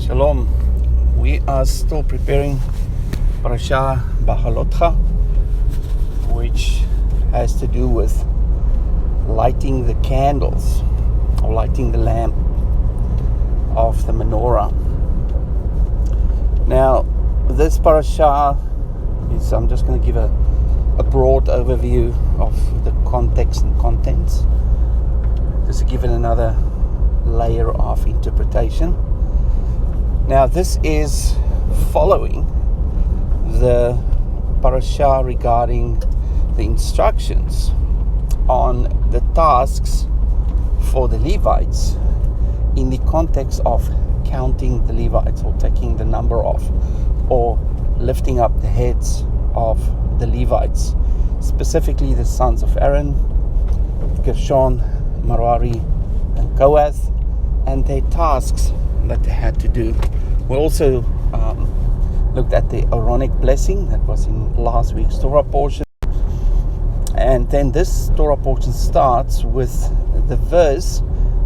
Shalom. We are still preparing Parasha Bahalotcha, which has to do with lighting the candles or lighting the lamp of the menorah. Now, this parasha is, I'm just going to give a broad overview of the context and contents, just to give it another layer of interpretation. Now, this is following the parasha regarding the instructions on the tasks for the Levites in the context of counting the Levites, or taking the number off, or lifting up the heads of the Levites, specifically the sons of Aaron, Gershon, Merari, and Kohath, and their tasks that they had to do. We also looked at the Aaronic Blessing that was in last week's Torah portion. And then this Torah portion starts with the verse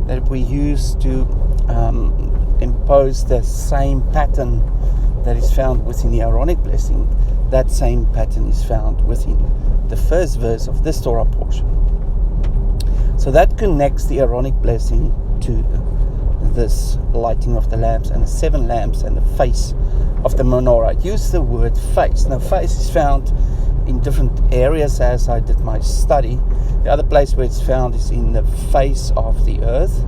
that we use to impose the same pattern that is found within the Aaronic Blessing. That same pattern is found within the first verse of this Torah portion. So that connects the Aaronic Blessing to this lighting of the lamps and the 7 lamps and the face of the menorah. Use the word face. Now, face is found in different areas as I did my study. The other place where it's found is in the face of the earth,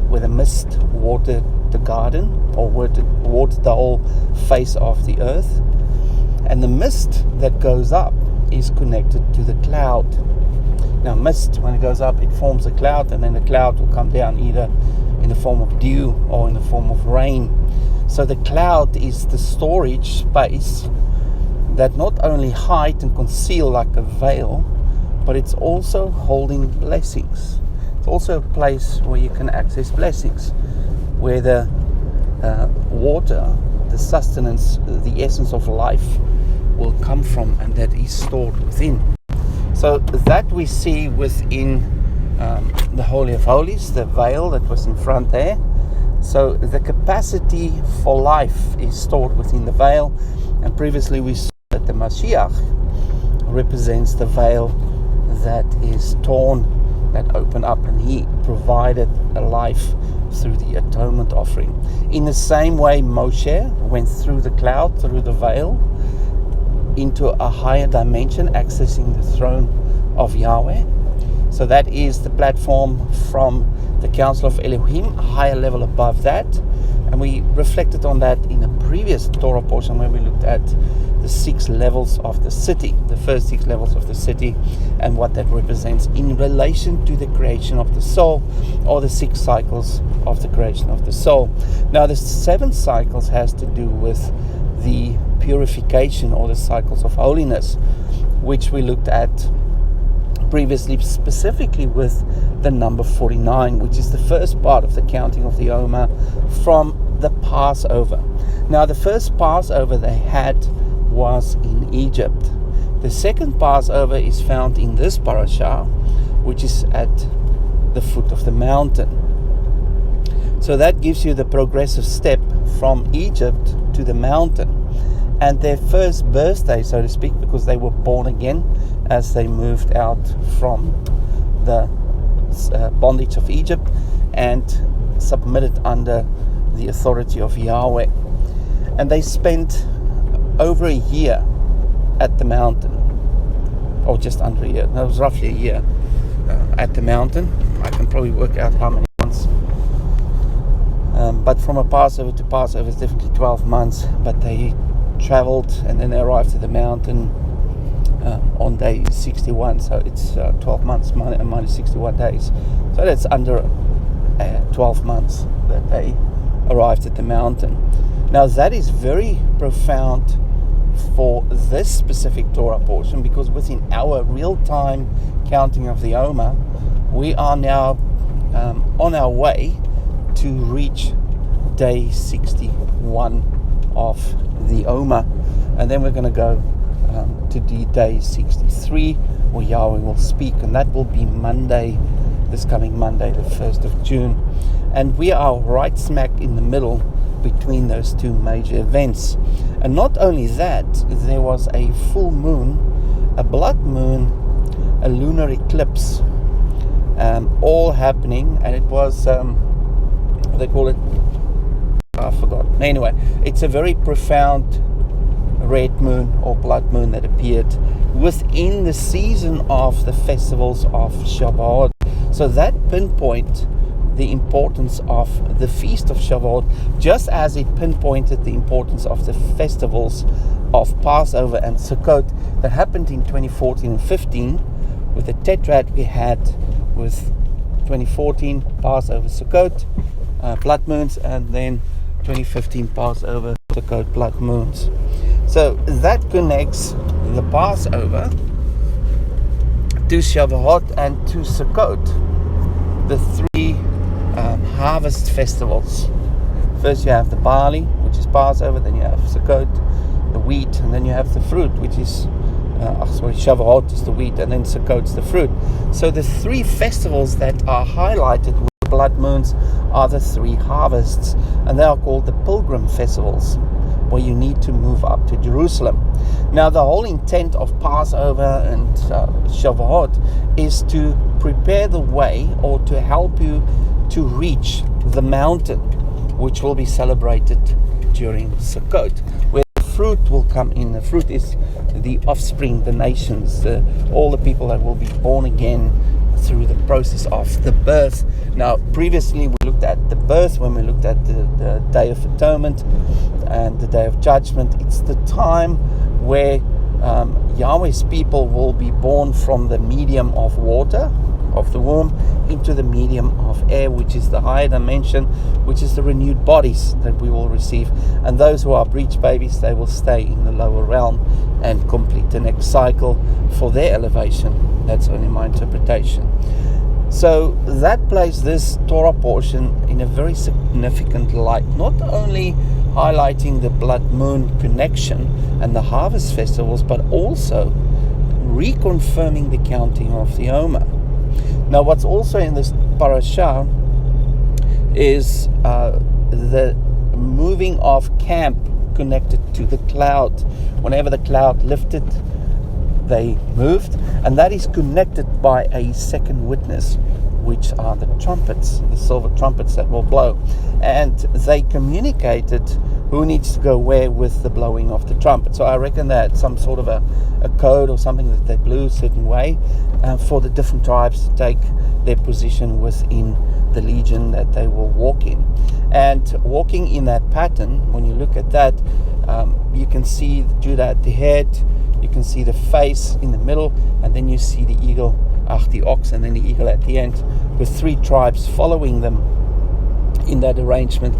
where the mist watered the garden, or watered the whole face of the earth. And the mist that goes up is connected to the cloud. Now, mist, when it goes up, it forms a cloud, and then the cloud will come down either in the form of dew or in the form of rain. So the cloud is the storage space that not only hide and conceal like a veil, but it's also holding blessings. It's also a place where you can access blessings, where the water, the sustenance, the essence of life will come from, and that is stored within. So that we see within the Holy of Holies, the veil that was in front there. So the capacity for life is stored within the veil. And previously we saw that the Mashiach represents the veil that is torn, that opened up, and he provided a life through the atonement offering. In the same way, Moshe went through the cloud, through the veil, into a higher dimension, accessing the throne of Yahweh. So that is the platform from the Council of Elohim, a higher level above that. And we reflected on that in a previous Torah portion where we looked at the 6 levels of the city, the first 6 levels of the city, and what that represents in relation to the creation of the soul, or the 6 cycles of the creation of the soul. Now, the 7 cycles has to do with the purification, or the cycles of holiness, which we looked at previously, specifically with the number 49, which is the first part of the counting of the Omer from the Passover. Now, the first Passover they had was in Egypt. The second Passover is found in this parasha, which is at the foot of the mountain. So that gives you the progressive step from Egypt to the mountain, and their first birthday, so to speak, because they were born again as they moved out from the bondage of Egypt and submitted under the authority of Yahweh. And they spent over a year at the mountain, or just under a year. No, it was roughly a year at the mountain. I can probably work out how many months. But from a Passover to Passover, it's definitely 12 months. But they traveled, and then they arrived at the mountain on day 61. So it's 12 months minus 61 days. So that's under 12 months that they arrived at the mountain. Now, that is very profound for this specific Torah portion, because within our real-time counting of the Omer, we are now on our way to reach day 61 of the Omer, and then we're going to go to day 63, where Yahweh will speak, and that will be Monday, this coming Monday, the 1st of June. And we are right smack in the middle between those two major events. And not only that, there was a full moon, a blood moon, a lunar eclipse, all happening, and it was what they call it, I forgot. Anyway, it's a very profound red moon or blood moon that appeared within the season of the festivals of Shavuot. So that pinpoint the importance of the feast of Shavuot, just as it pinpointed the importance of the festivals of Passover and Sukkot that happened in 2014 and 15 with the tetrad we had with 2014 Passover Sukkot blood moons, and then 2015 Passover Sukkot blood moons. So that connects the Passover to Shavuot and to Sukkot, the three harvest festivals. First you have the barley, which is Passover, then you have Sukkot, the wheat, and then you have the fruit, which is Shavuot is the wheat, and then Sukkot is the fruit. So the three festivals that are highlighted with blood moons are the three harvests, and they are called the Pilgrim Festivals, where you need to move up to Jerusalem. Now the whole intent of Passover and Shavuot is to prepare the way, or to help you to reach the mountain, which will be celebrated during Sukkot, where the fruit will come in. The fruit is the offspring, the nations, all the people that will be born again through the process of the birth. Now previously we looked at the birth when we looked at the Day of Atonement and the Day of Judgment. It's the time where Yahweh's people will be born from the medium of water, of the womb, into the medium of air, which is the higher dimension, which is the renewed bodies that we will receive. And those who are breech babies, they will stay in the lower realm and complete the next cycle for their elevation. That's only my interpretation. So that places this Torah portion in a very significant light, not only highlighting the blood moon connection and the harvest festivals, but also reconfirming the counting of the Omer. Now what's also in this parasha is the moving of camp connected to the cloud. Whenever the cloud lifted, they moved, and that is connected by a second witness, which are the trumpets, the silver trumpets that will blow. And they communicated who needs to go where with the blowing of the trumpet. So I reckon that some sort of a code or something that they blew a certain way for the different tribes to take their position within the legion that they will walk in. And walking in that pattern, when you look at that, you can see Judah at the head, you can see the face in the middle, and then you see the eagle, the ox, and then the eagle at the end, with three tribes following them in that arrangement,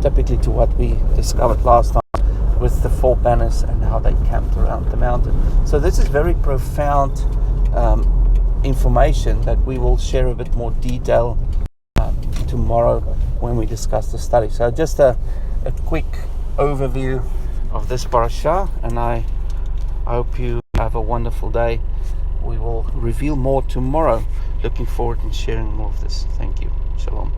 typically to what we discovered last time with the four banners and how they camped around the mountain. So this is very profound information that we will share a bit more detail tomorrow when we discuss the study. So just a quick overview of this parasha, and I hope you have a wonderful day. We will reveal more tomorrow. Looking forward to sharing more of this. Thank you. Shalom.